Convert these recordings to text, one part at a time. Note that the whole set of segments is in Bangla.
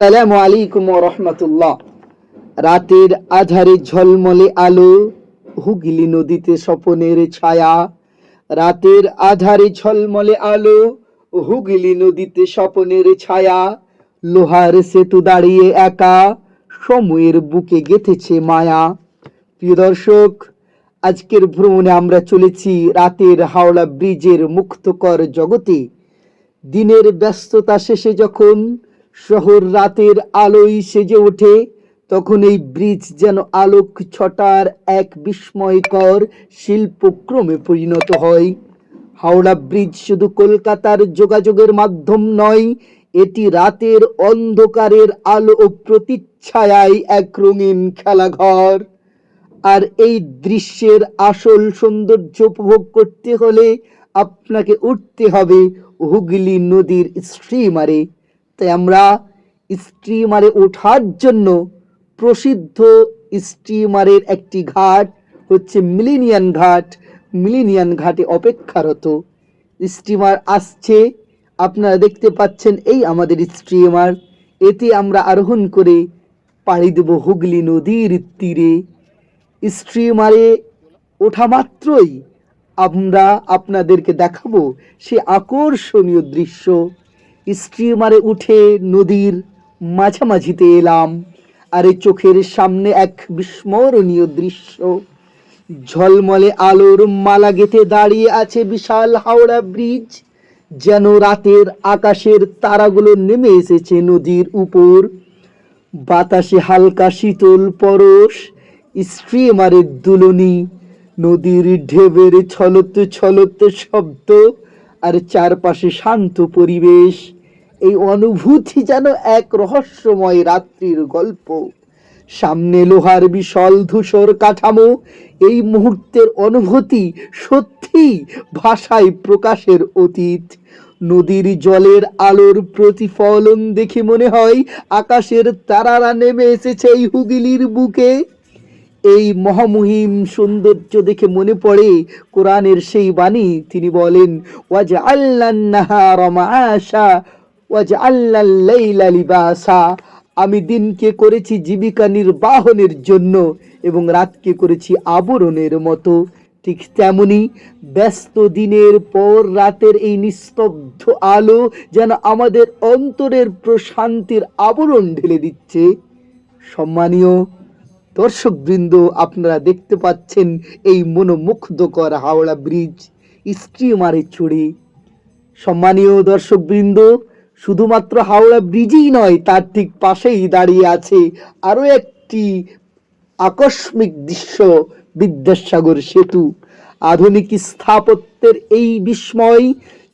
আসসালামু আলাইকুম ওয়া রাহমাতুল্লাহ। রাতের আধারে ঝলমলে আলো, হুগলি নদীতে স্বপনের ছায়া। রাতের আধারে ঝলমলে আলো, হুগলি নদীতে স্বপনের ছায়া। লোহার সেতু দাঁড়িয়ে একা, সময়ের বুকে গেঁথেছে মায়া। প্রিয় দর্শক, আজকের ভ্রমণে আমরা চলেছি রাতের হাওড়া ব্রিজের মুক্তকর জগতে। দিনের ব্যস্ততা শেষে যখন শহর রাতের আলোয় সেজে ওঠে, তখন এই ব্রিজ যেন আলোক ছটার এক বিস্ময়কর শিল্পক্রমে পরিণত হয়। হাওড়া ব্রিজ শুধু কলকাতার যোগাযোগের মাধ্যম নয়, এটি রাতের অন্ধকারের আলো ও প্রতিচ্ছায়ায় এক রঙিন খেলাঘর। আর এই দৃশ্যের আসল সৌন্দর্য উপভোগ করতে হলে আপনাকে উঠতে হবে হুগলি নদীর স্টিমারে। তাই আমরা স্টিমারে ওঠার জন্য প্রসিদ্ধ স্টিমারের একটি ঘাট হচ্ছে মিলেনিয়াম ঘাট, মিলেনিয়াম ঘাটে অপেক্ষারত। স্টিমার আসছে, আপনারা দেখতে পাচ্ছেন এই আমাদের স্টিমার। এতে আমরা আরোহণ করে পাড়ি দেব হুগলি নদীর তীরে। স্টিমারে ওঠা মাত্রই আমরা আপনাদেরকে দেখাবো সে আকর্ষণীয় দৃশ্য। স্টিমারে উঠে নদীর মাঝামাঝিতে এলাম, আর এই চোখের সামনে এক বিস্মরণীয় দৃশ্য। ঝলমলে আলোর মালা গেঁথে দাঁড়িয়ে আছে বিশাল হাওড়া ব্রিজ, যেন রাতের আকাশের তারাগুলো নেমে এসেছে নদীর উপর। বাতাসে হালকা শীতল পরশ, স্টিমারের দুলনি, নদীর ঢেউয়ের ছলতে ছলতে শব্দ, আর চারপাশে শান্ত পরিবেশ। এই অনুভূতি যেন এক রহস্যময় রাত্রির গল্প। সামনে লোহার বিশাল ধূসর কাঠামো। এই মুহূর্তের অনুভূতি সত্যি ভাষায় প্রকাশের অতীত। নদীর জলের আলোর প্রতিফলন দেখে মনে হয় আকাশের তারারা নেমে এসেছে এই হুগলির বুকে। এই মহামহিম সৌন্দর্য দেখে মনে পড়ে কোরআনের সেই বাণী। তিনি বলেন, ওয়াজআলনান নাহারা মাআশা ওয়াজআলনাল লাইলা লিবাসা। আমি দিনকে করেছি জীবিকা নির্বাহনের জন্য এবং রাতকে করেছি আবরণের মতো। ঠিক তেমনি ব্যস্ত দিনের পর রাতের এই নিস্তব্ধ আলো যেন আমাদের অন্তরের প্রশান্তির আবরণ ঢেলে দিচ্ছে। সম্মানীয় দর্শকবৃন্দ, আপনারা দেখতে পাচ্ছেন এই মনোমুগ্ধকর হাওড়া ব্রিজ স্টিমারে চড়ে। সম্মানীয় দর্শকবৃন্দ, শুধুমাত্র হাওড়া ব্রিজই নয়, তার ঠিক পাশেই দাঁড়িয়ে আছে আরও একটি আকস্মিক দৃশ্য, বিদ্যাসাগর সেতু। আধুনিক স্থাপত্যের এই বিস্ময়,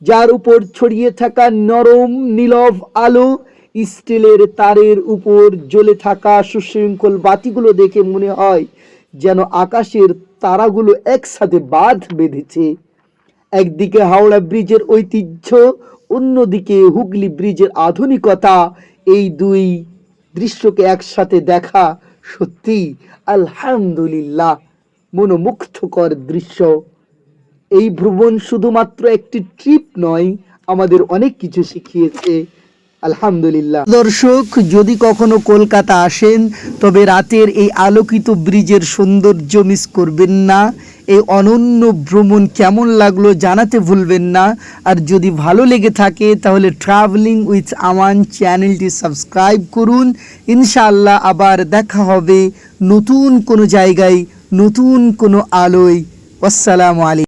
যার উপর ছড়িয়ে থাকা নরম নীলভ আলো, স্টিলের তারের উপর জ্বলে থাকা সুশৃঙ্খল বাতিগুলো দেখে মনে হয় যেন আকাশের তারাগুলো একসাথে বাঁধ বেঁধেছে। একদিকে হাওড়া ব্রিজের ঐতিহ্য, অন্যদিকে হুগলি ব্রিজের আধুনিকতা। এই দুই দৃশ্যকে একসাথে দেখা সত্যি আলহামদুলিল্লাহ মনোমুগ্ধকর দৃশ্য। এই ভ্রমণ শুধুমাত্র একটি ট্রিপ নয়, আমাদের অনেক কিছু শিখিয়েছে। আলহামদুলিল্লাহ। দর্শক, যদি কখনো কলকাতা আসেন তবে রাতের এই আলোকিত ব্রিজের সৌন্দর্য মিস করবেন না। এই অনন্য ভ্রমণ কেমন লাগলো জানাতে ভুলবেন না। আর যদি ভালো লেগে থাকে তাহলে ট্রাভেলিং উইথ আমান চ্যানেলটি সাবস্ক্রাইব করুন। ইনশাআল্লাহ আবার দেখা হবে নতুন কোনো জায়গায়, নতুন কোনো আলোয়। আসসালামু আলাইকুম।